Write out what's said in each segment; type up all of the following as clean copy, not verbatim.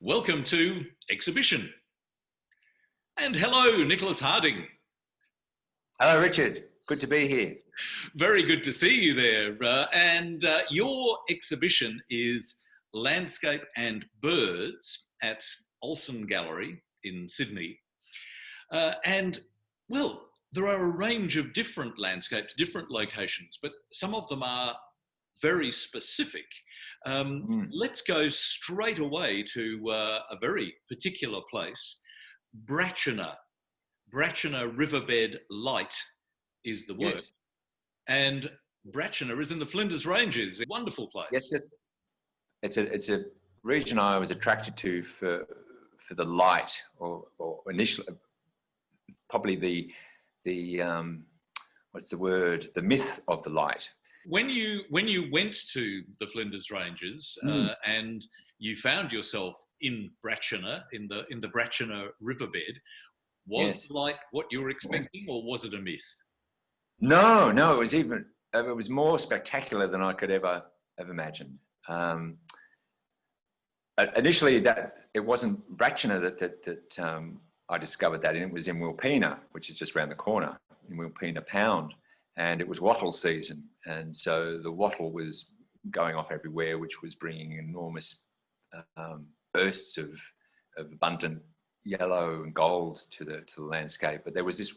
Welcome to Exhibition. And hello, Nicholas Harding. Hello, Richard. Good to be here. Very good to see you there. Your exhibition is Landscape and Birds at Olsen Gallery in Sydney. There are a range of different landscapes, different locations, but some of them are very specific. Let's go straight away to a very particular place, Bratchana. Bratchana Riverbed Light is the work. Yes. And Bratchana is in the Flinders Ranges, a wonderful place. Yes, it's a region I was attracted to for the light, or initially, probably the what's the word? The myth of the light. When you went to the Flinders Ranges and you found yourself in Bratchana, in the Bratchana riverbed, was the light what you were expecting, or was it a myth? No, it was more spectacular than I could ever have imagined. Initially, that it wasn't Bratchana that I discovered that, and it was in Wilpina, which is just around the corner, in Wilpina Pound. And it was wattle season, and so the wattle was going off everywhere, which was bringing enormous bursts of abundant yellow and gold to the landscape. But there was this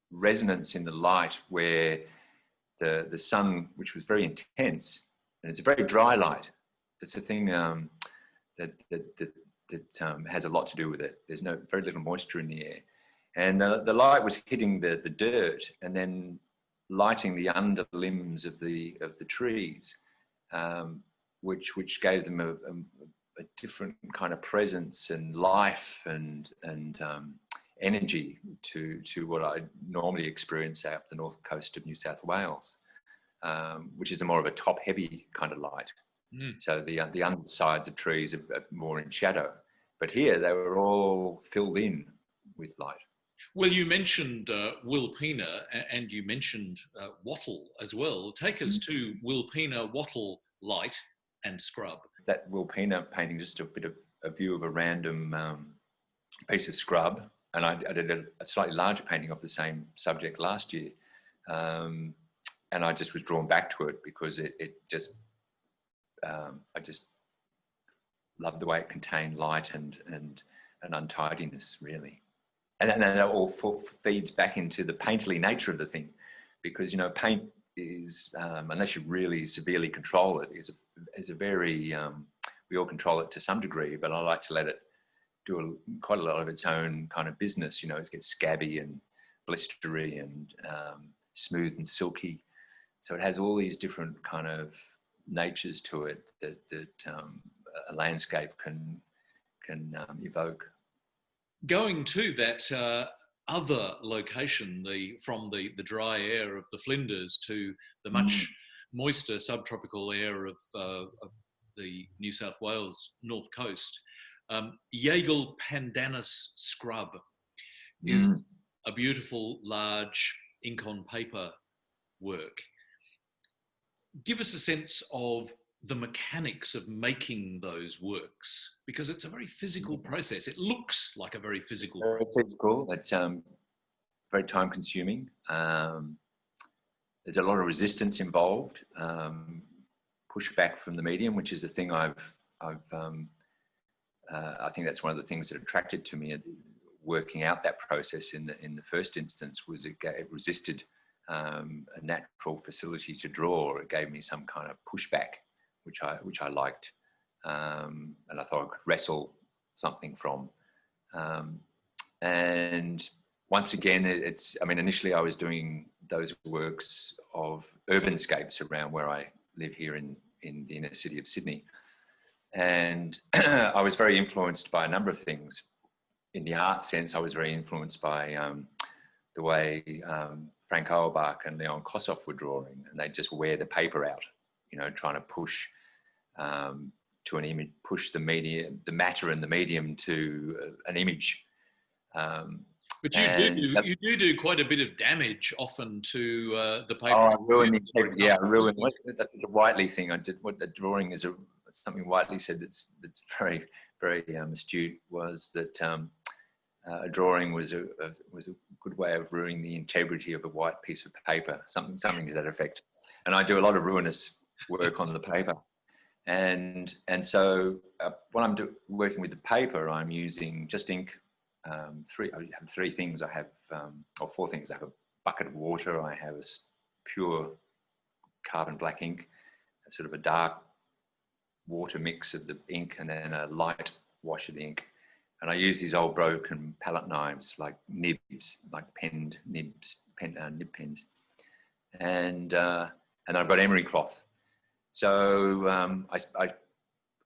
resonance in the light where the sun, which was very intense, and it's a very dry light. It's a thing that has a lot to do with it. There's very little moisture in the air. And the light was hitting the dirt and then lighting the under limbs of the trees, which gave them a different kind of presence and life and energy to what I normally experience out the north coast of New South Wales, which is more of a top-heavy kind of light. So the undersides of trees are more in shadow, but here they were all filled in with light. Well, you mentioned Wilpina and you mentioned wattle as well. Take us to Wilpina wattle light and scrub. That Wilpina painting, just a bit of a view of a random piece of scrub. And I did a slightly larger painting of the same subject last year. And I just was drawn back to it because I just loved the way it contained light and untidiness, really. And that all feeds back into the painterly nature of the thing, because paint is, unless you really severely control it, is a very we all control it to some degree, but I like to let it do quite a lot of its own kind of business. It gets scabby and blistery and smooth and silky, so it has all these different kind of natures to it that a landscape can evoke. Going to that other location, from the dry air of the Flinders to the much moister subtropical air of the New South Wales north coast, Yeagle Pandanus scrub is a beautiful, large ink on paper work. Give us a sense of the mechanics of making those works, because it's a very physical process. It looks like a very physical process. Very physical. It's very time consuming. There's a lot of resistance involved, pushback from the medium, which is a thing I think that's one of the things that attracted to me at working out that process in the first instance, was it resisted a natural facility to draw. It gave me some kind of pushback, which I liked, and I thought I could wrestle something from. And once again, initially I was doing those works of urbanscapes around where I live here in the inner city of Sydney. And I was very influenced by a number of things. In the art sense, I was very influenced by the way Frank Auerbach and Leon Kossoff were drawing, and they'd just wear the paper out, trying to push to an image, push the matter and the medium to an image. But you do quite a bit of damage often to the paper. Oh, I ruined the paper. Yeah, I ruined the Whiteley thing. I did what the drawing is something Whiteley said that's very, very astute, was that a drawing was a good way of ruining the integrity of a white piece of paper, something to that effect. And I do a lot of ruinous work on the paper. And so when I'm working with the paper, I'm using just ink. I have three things. I have, or four things. I have a bucket of water. I have a pure carbon black ink, a sort of a dark water mix of the ink, and then a light wash of the ink. And I use these old broken palette knives, like nibs, like penned nibs, nib pens. And I've got emery cloth. So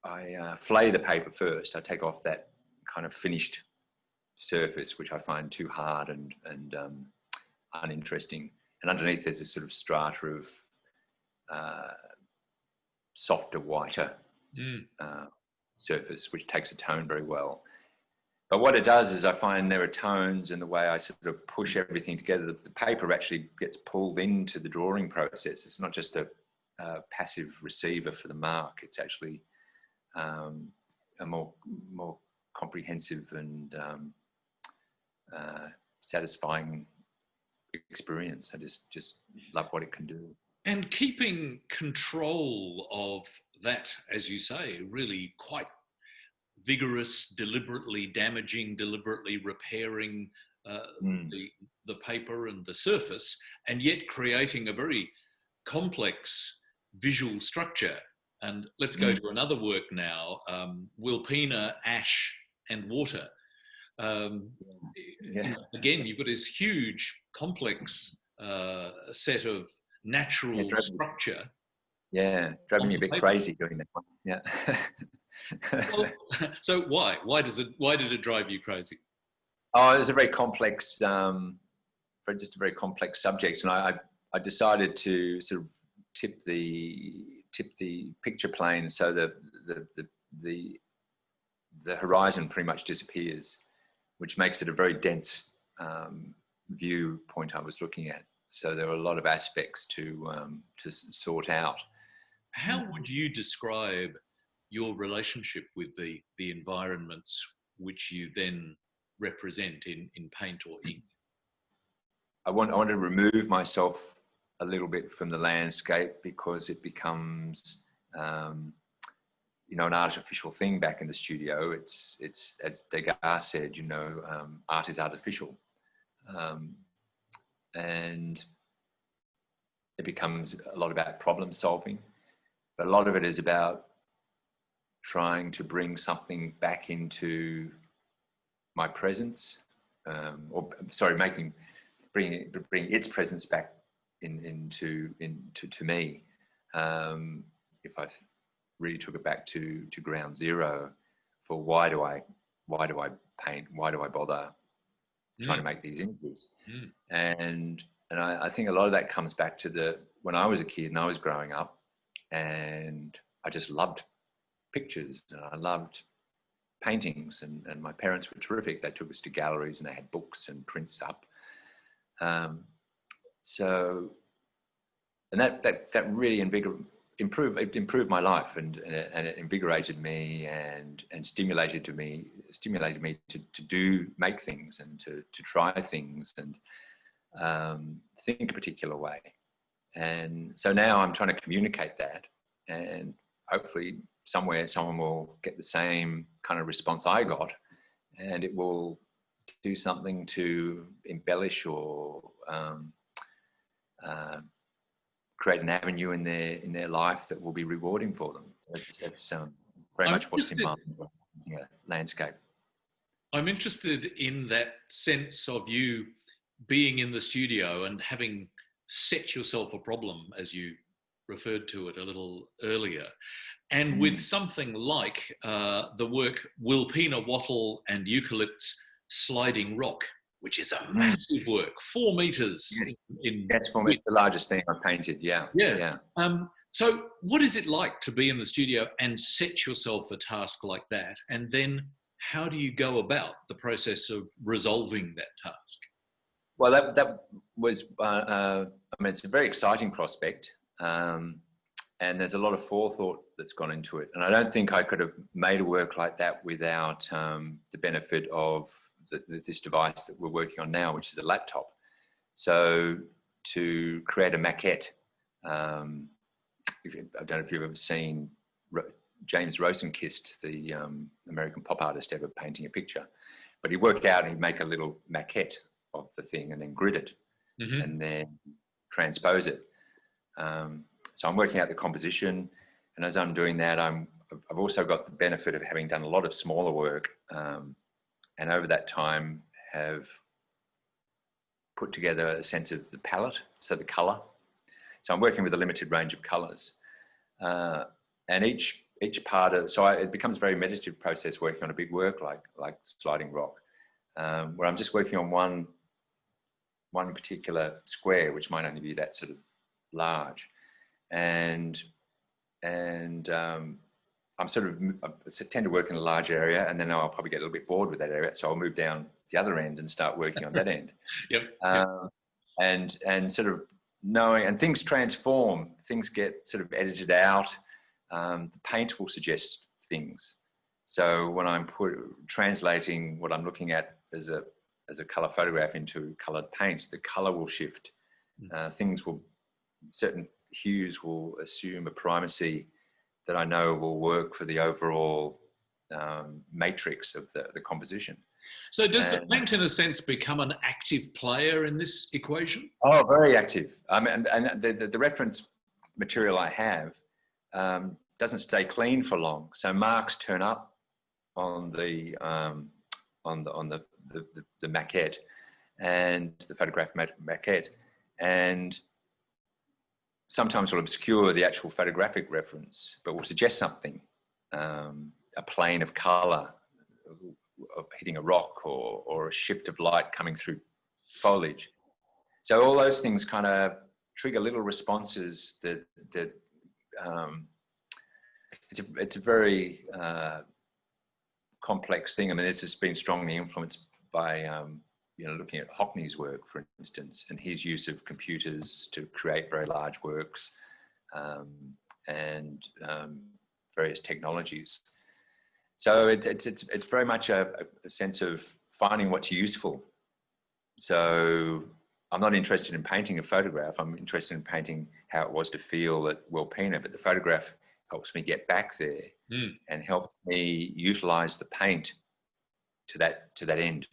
I flay the paper first. I take off that kind of finished surface, which I find too hard and uninteresting. And underneath there's a sort of strata of softer, whiter surface, which takes a tone very well. But what it does is I find there are tones, and the way I sort of push everything together, the paper actually gets pulled into the drawing process. It's not just a passive receiver for the mark. It's actually a more comprehensive and satisfying experience. I just love what it can do. And keeping control of that, as you say, really quite vigorous, deliberately damaging, deliberately repairing the paper and the surface, and yet creating a very complex visual structure. And let's go to another work now, Wilpina, Ash and Water. Again, you've got this huge, complex set of natural structure. Yeah, driving me a bit crazy doing that one. Yeah. Well, so why? Why did it drive you crazy? Oh, it was a very complex, just a very complex subject, and I decided to sort of tip the picture plane so that the horizon pretty much disappears, which makes it a very dense viewpoint I was looking at. So there were a lot of aspects to sort out. How would you describe your relationship with the environments which you then represent in paint or ink? I want to remove myself a little bit from the landscape, because it becomes an artificial thing back in the studio. It's as Degas said, art is artificial, and it becomes a lot about problem solving, but a lot of it is about trying to bring something back into my presence, bring its presence back into me. If I really took it back to ground zero for why do I paint? Why do I bother trying to make these images? And I think a lot of that comes back to when I was a kid and I was growing up, and I just loved pictures and I loved paintings, and my parents were terrific. They took us to galleries and they had books and prints up. And that really improved my life, and it invigorated me and stimulated me to make things and to try things and think a particular way. And so now I'm trying to communicate that, and hopefully somewhere someone will get the same kind of response I got, and it will do something to embellish or create an avenue in their life that will be rewarding for them. That's very much what's in my landscape. I'm interested in that sense of you being in the studio and having set yourself a problem, as you referred to it a little earlier. And with something like the work Wilpina Wattle and Eucalypt's Sliding Rock, which is a massive work, 4 meters. That's for me the largest thing I painted. Yeah. So what is it like to be in the studio and set yourself a task like that? And then how do you go about the process of resolving that task? Well, that was, it's a very exciting prospect. And there's a lot of forethought that's gone into it. And I don't think I could have made a work like that without the benefit of this device that we're working on now, which is a laptop. So to create a maquette, I don't know if you've ever seen James Rosenkist, the American pop artist, ever painting a picture, but he'd work out and he'd make a little maquette of the thing and then grid it and then transpose it. So I'm working out the composition, and as I'm doing that, I've also got the benefit of having done a lot of smaller work, and over that time have put together a sense of the palette, so the colour. So I'm working with a limited range of colours, and each part of it becomes a very meditative process working on a big work like Sliding Rock, where I'm just working on one particular square, which might only be that sort of large, and I'm I tend to work in a large area, and then I'll probably get a little bit bored with that area, so I'll move down the other end and start working on that end. And sort of knowing, and things transform, things get sort of edited out. The paint will suggest things. So when I'm translating what I'm looking at as a color photograph into colored paint, the color will shift. Certain hues will assume a primacy that I know will work for the overall matrix of the composition. So does the paint, in a sense, become an active player in this equation? Oh, very active. And the reference material I have doesn't stay clean for long. So marks turn up on the maquette and the photograph maquette, and sometimes will obscure the actual photographic reference, but will suggest something, a plane of colour hitting a rock, or a shift of light coming through foliage. So all those things kind of trigger little responses that it's a very complex thing. I mean, this has been strongly influenced by looking at Hockney's work, for instance, and his use of computers to create very large works, and various technologies. So it's very much a sense of finding what's useful. So I'm not interested in painting a photograph. I'm interested in painting how it was to feel at Wilpina, but the photograph helps me get back there and helps me utilize the paint to that end.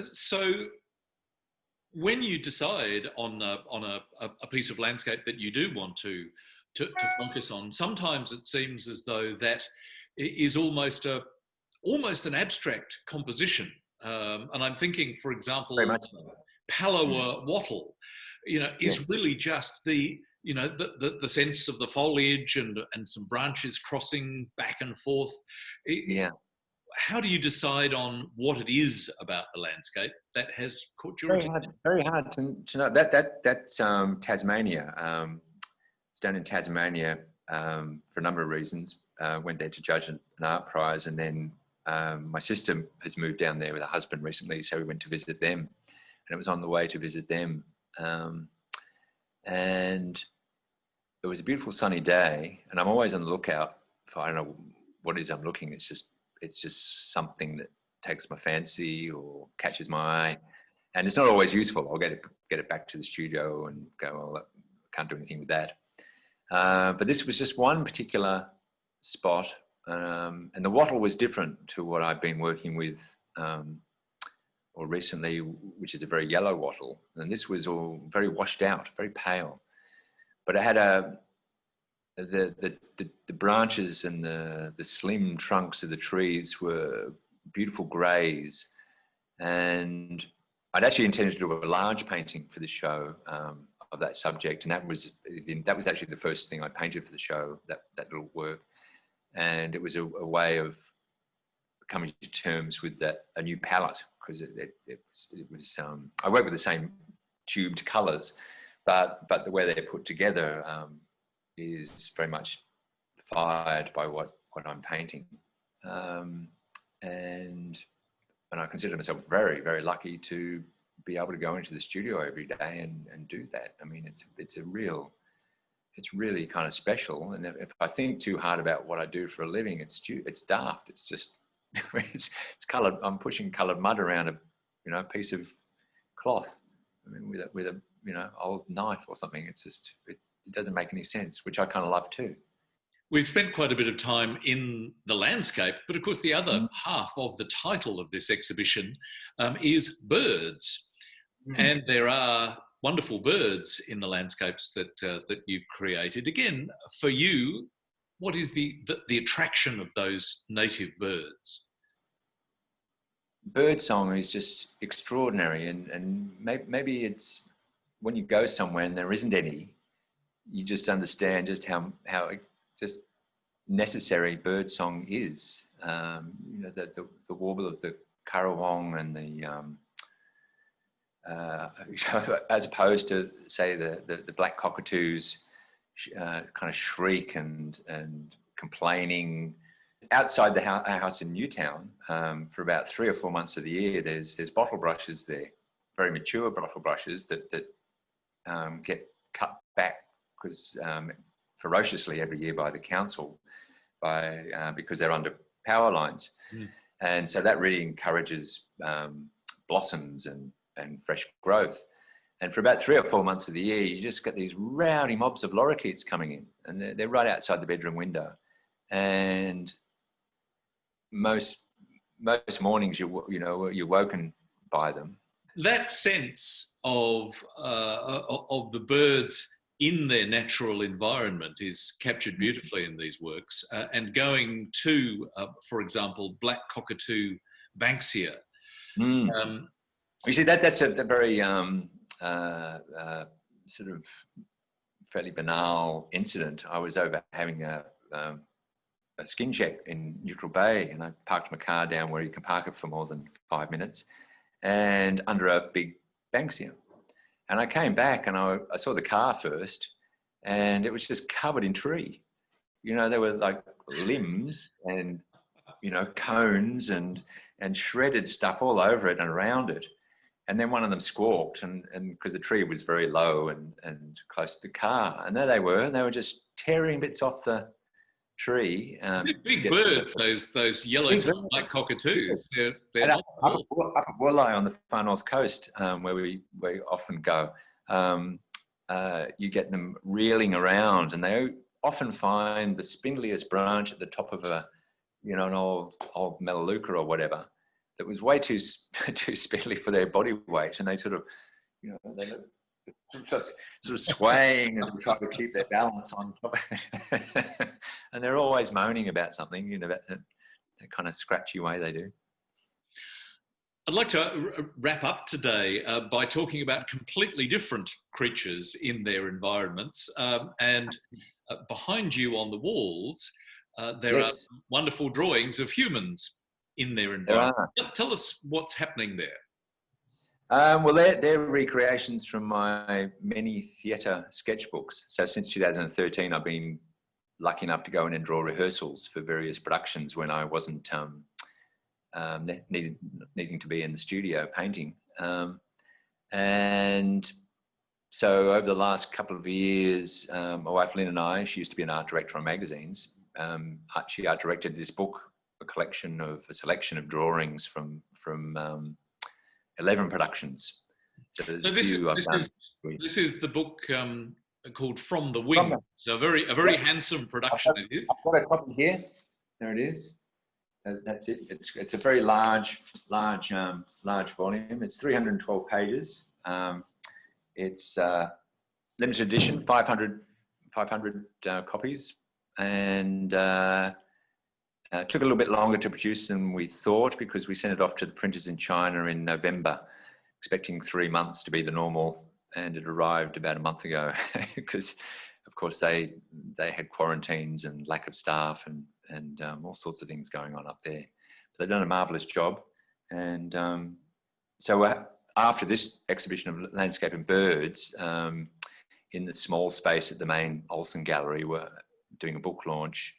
So when you decide on a piece of landscape that you do want to focus on, sometimes it seems as though that is almost an abstract composition. And I'm thinking, for example, Pallowa wattle, is really just the sense of the foliage and some branches crossing back and forth. How do you decide on what it is about the landscape that has caught your attention? Very hard to know. That's Tasmania. It's down in Tasmania for a number of reasons. Went there to judge an art prize, and then my sister has moved down there with her husband recently, so we went to visit them, and it was on the way to visit them. And it was a beautiful sunny day, and I'm always on the lookout for, I don't know what it is I'm looking. It's just something that takes my fancy or catches my eye, and it's not always useful. I'll get it back to the studio and go, well, I can't do anything with that. But this was just one particular spot, and the wattle was different to what I've been working with or recently, which is a very yellow wattle, and this was all very washed out, very pale. But it had the branches and the slim trunks of the trees were beautiful greys, and I'd actually intended to do a large painting for the show of that subject, and that was actually the first thing I painted for the show, that little work, and it was a way of coming to terms with a new palette, because it was I work with the same tubed colours, but the way they're put together is very much fired by what I'm painting, and I consider myself very, very lucky to be able to go into the studio every day and do that. I mean, it's a real it's really kind of special. And if I think too hard about what I do for a living, it's daft. It's just, it's coloured. I'm pushing coloured mud around a piece of cloth. I mean, with a old knife or something. It's just, it doesn't make any sense, which I kind of love too. We've spent quite a bit of time in the landscape, but of course the other half of the title of this exhibition is birds. And there are wonderful birds in the landscapes that you've created. Again, for you, what is the attraction of those native birds? Bird song is just extraordinary, and maybe it's when you go somewhere and there isn't any, you just understand just how just necessary bird song is. The warble of the currawong and the as opposed to say the black cockatoos kind of shriek and complaining. Outside our house in Newtown, for about 3 or 4 months of the year, there's bottle brushes there, very mature bottle brushes that get cut back ferociously every year by the council because they're under power lines, and so that really encourages blossoms and fresh growth. And for about 3 or 4 months of the year, you just get these rowdy mobs of lorikeets coming in, and they're right outside the bedroom window. And most mornings you're woken by them. That sense of the birds in their natural environment is captured beautifully in these works. And going to, for example, black cockatoo Banksia. You see, that's a very sort of fairly banal incident. I was over having a skin check in Neutral Bay, and I parked my car down where you can park it for more than 5 minutes, and under a big Banksia. And I came back and I saw the car first, and it was just covered in tree. There were like limbs and, cones and shredded stuff all over it and around it. And then one of them squawked, and because the tree was very low and close to the car. And there they were just tearing bits off the tree. They're big birds, those yellow-tailed black cockatoos. They're up at Woolley on the far north coast, where we often go, you get them reeling around, and they often find the spindliest branch at the top of an old melaleuca or whatever that was way too spindly for their body weight, and they sort of, they sort of swaying as they try to keep their balance on top. And they're always moaning about something, that kind of scratchy way they do. I'd like to wrap up today by talking about completely different creatures in their environments. And behind you on the walls, there are wonderful drawings of humans in their environment. Tell us what's happening there. Well, they're recreations from my many theatre sketchbooks. So since 2013, I've been lucky enough to go in and draw rehearsals for various productions when I wasn't needing to be in the studio painting. And so over the last couple of years, my wife Lynn and I, she used to be an art director on magazines. She art directed this book, a selection of drawings from 11 productions. So this is the book called From the Wing. So a very handsome production it is. I've got a copy here. There it is. That's it. It's a very large volume. It's 312 pages. It's limited edition, 500 copies, and it took a little bit longer to produce than we thought because we sent it off to the printers in China in November, expecting 3 months to be the normal, and it arrived about a month ago because, of course, they had quarantines and lack of staff and all sorts of things going on up there. But they've done a marvellous job, and so after this exhibition of landscape and birds, in the small space at the main Olsen Gallery, we're doing a book launch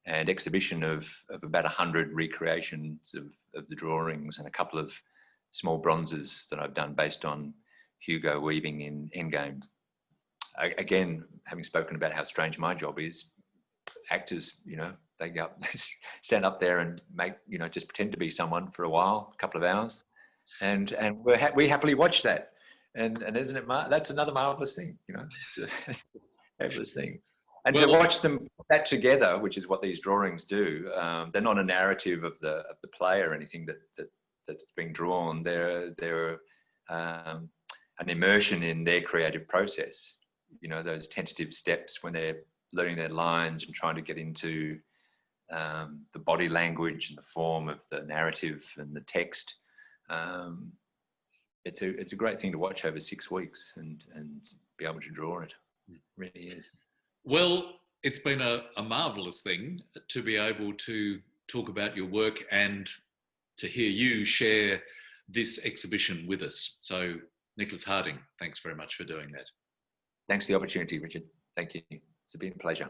and exhibition of about 100 recreations of the drawings and a couple of small bronzes that I've done based on Hugo weaving in Endgame. again, having spoken about how strange my job is, actors, they go, stand up there and make, just pretend to be someone for a while, a couple of hours, and we happily watch that, and isn't it? That's another marvelous thing, it's a fabulous thing, and to watch them put that together, which is what these drawings do. They're not a narrative of the play or anything that's being drawn. They're an immersion in their creative process. Those tentative steps when they're learning their lines and trying to get into the body language and the form of the narrative and the text. It's a great thing to watch over 6 weeks and be able to draw it. It really is. Well, it's been a marvellous thing to be able to talk about your work and to hear you share this exhibition with us. So, Nicholas Harding, thanks very much for doing that. Thanks for the opportunity, Richard. Thank you. It's been a pleasure.